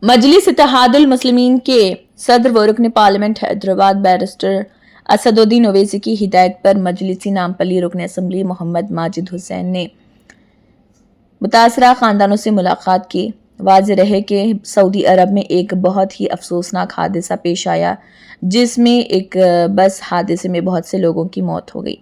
मजलिस इत्तेहादुल मुस्लिमीन के सदर व रुकन पार्लियामेंट हैदराबाद बैरिस्टर असदुद्दीन ओवैसी की हिदायत पर मजलिसी नामपल्ली रुकन असम्बली मोहम्मद माजिद हुसैन ने मुतासरा ख़ानदानों से मुलाकात की। वाज़ेह रहे कि सऊदी अरब में एक बहुत ही अफसोसनाक हादसा पेश आया जिसमें एक बस हादसे में बहुत से लोगों की मौत हो गई।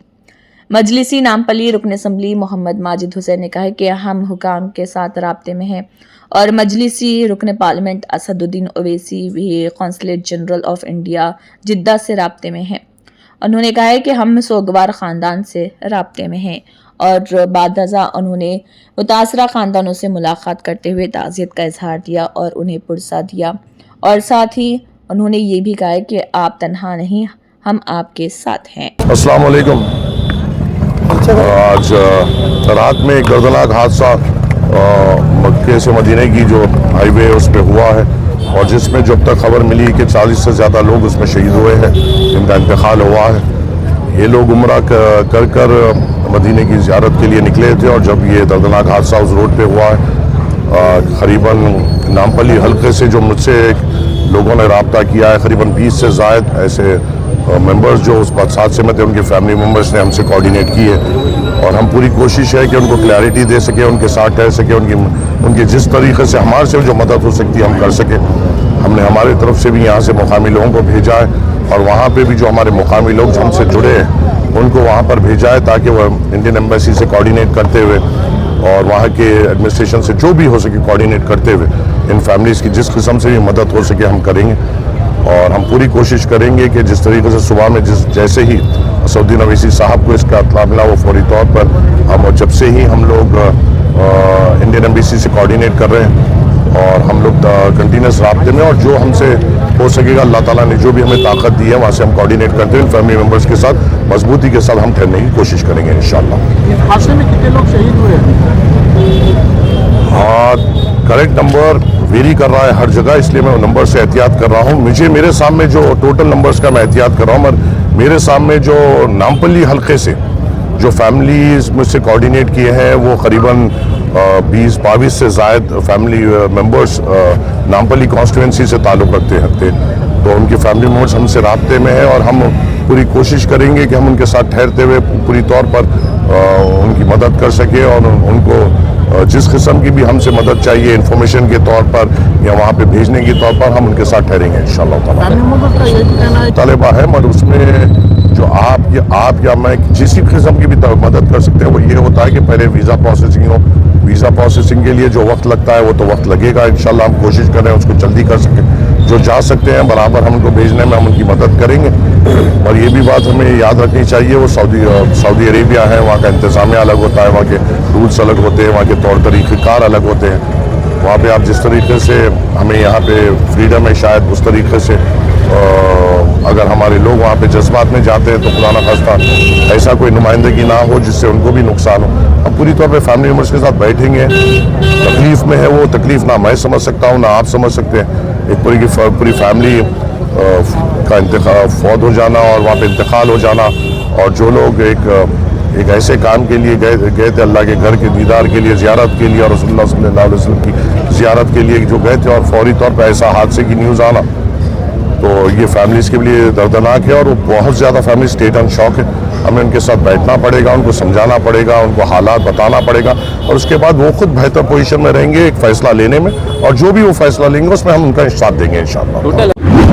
मजलिसी नामपल्ली रुकन असम्बली मोहम्मद माजिद हुसैन ने कहा है कि हम हुकाम के साथ राब्ते में हैं और मजलिसी रुकन पार्लियामेंट असदुद्दीन ओवैसी भी कौंसलेट जनरल ऑफ इंडिया जिद्दा से राब्ते में हैं। उन्होंने कहा है कि हम सोगवार ख़ानदान से राब्ते में हैं और बाद अज़ा उन्होंने मुतासरा ख़ानदानों से मुलाकात करते हुए ताज़ियत का इजहार दिया और उन्हें पुरसा दिया और साथ ही उन्होंने ये भी कहा है कि आप तन्हा नहीं, हम आपके साथ हैं। अस्सलाम वालेकुम। आज रात में एक दर्दनाक हादसा मक्के से मदीने की जो हाईवे उस पर हुआ है और जिसमें जब तक खबर मिली कि 40 से ज़्यादा लोग उसमें शहीद हुए हैं, जिनका इंतकाल हुआ है। ये लोग उम्रा कर मदीने की ज़ियारत के लिए निकले थे और जब ये दर्दनाक हादसा उस रोड पे हुआ है, क़रीबन नामपल्ली हल्के से जो मुझसे लोगों ने राब्ता किया है, क़रीबन 20 से ज़ायद ऐसे मेंबर्स जो उस हादसे में थे, उनके फैमिली मेंबर्स ने हमसे कोऑर्डिनेट की है और हम पूरी कोशिश है कि उनको क्लैरिटी दे सके, उनके साथ ठहर सके, उनकी जिस तरीके से हमारे से जो मदद हो सकती है हम कर सके। हमने हमारे तरफ से भी यहाँ से मुकामी लोगों को भेजा है और वहाँ पे भी जो हमारे मुकामी लोग हमसे जुड़े हैं उनको वहाँ पर भेजा है ताकि वो इंडियन एम्बेसी से कोऑर्डिनेट करते हुए और वहाँ के एडमिनिस्ट्रेशन से जो भी हो सके कोऑर्डिनेट करते हुए इन फैमिलीज़ की जिस किस्म से भी मदद हो सके हम करेंगे। और हम पूरी कोशिश करेंगे कि जिस तरीके से सुबह में जैसे ही असदुद्दीन ओवैसी साहब को इसका इत्तला मिला वो फौरी तौर पर हम जब से ही हम लोग इंडियन एम्बेसी से कोऑर्डिनेट कर रहे हैं और हम लोग कंटिन्यूस राब्ते में और जो हमसे हो सकेगा अल्लाह ताला ने जो भी हमें ताकत दी है वहाँ से हम कोऑर्डिनेट करते हैं फैमिली मेम्बर्स के साथ मजबूती के साथ हम ठहरने की कोशिश करेंगे इंशाअल्लाह। हादसे में कितने लोग शहीद हुए हैं? करेक्ट नंबर वेरी कर रहा है हर जगह, इसलिए मैं नंबर से एहतियात कर रहा हूँ। मेरे सामने जो टोटल नंबर्स का मैं एहतियात कर रहा हूँ, मगर मेरे सामने जो नामपल्ली हल्के से जो फैमिलीज मुझसे कोऑर्डिनेट किए हैं वो करीबन 20-22 से ज़ायद फैमिली मेंबर्स नामपल्ली कॉन्स्टिट्यूंसी से ताल्लुक़ रखते हैं, तो उनके फैमिली मेंबर्स हमसे राब्ते में हैं और हम पूरी कोशिश करेंगे कि हम उनके साथ ठहरते हुए पूरी तौर पर उनकी मदद कर सकें और उनको जिस किस्म की भी हमसे मदद चाहिए इंफॉर्मेशन के तौर पर या वहाँ पे भेजने के तौर पर हम उनके साथ ठहरेंगे इंशाअल्लाह ताला। तलबा है मगर उसमें जो आप या मैं जिस किस्म की भी मदद कर सकते हैं वो ये होता है कि पहले वीज़ा प्रोसेसिंग हो। वीज़ा प्रोसेसिंग के लिए जो वक्त लगता है वो तो वक्त लगेगा, इंशाअल्लाह हम कोशिश कर रहे हैं उसको जल्दी कर सकें। जो जा सकते हैं बराबर हम उनको भेजने में हम उनकी मदद करेंगे। और ये भी बात हमें याद रखनी चाहिए वो सऊदी अरेबिया है, वहाँ का इंतज़ामिया अलग होता है, वहाँ के रूल्स अलग होते हैं, वहाँ के तौर तरीक़ेकार अलग होते हैं। वहाँ पे आप जिस तरीके से हमें यहाँ पे फ्रीडम है शायद उस तरीके से अगर हमारे लोग वहाँ पे जज्बात में जाते हैं तो खुदा न खास्ता ऐसा कोई नुमाइंदगी ना हो जिससे उनको भी नुकसान हो। हम पूरी तौर पे फैमिली मेम्बर्स के साथ बैठेंगे, तकलीफ़ में है वो तकलीफ़ ना मैं समझ सकता हूँ ना आप समझ सकते हैं। एक पूरी फैमिली का फौत हो जाना और वहाँ पे इंतकाल हो जाना और जो लोग एक ऐसे काम के लिए गए थे अल्लाह के घर के दीदार के लिए, ज़ियारत के लिए और रसूलुल्लाह सल्लल्लाहु अलैहि वसल्लम की ज़ियारत के लिए जो गए थे और फौरी तौर पर ऐसा हादसे की न्यूज़ आना, तो ये फैमिलीज़ के लिए दर्दनाक है और वो बहुत ज़्यादा फैमिली स्टेट ऑन शॉक है। हमें उनके साथ बैठना पड़ेगा, उनको समझाना पड़ेगा, उनको हालात बताना पड़ेगा और उसके बाद वो खुद बेहतर पोजीशन में रहेंगे एक फ़ैसला लेने में और जो भी वो फ़ैसला लेंगे उसमें हम उनका साथ देंगे इंशाअल्लाह।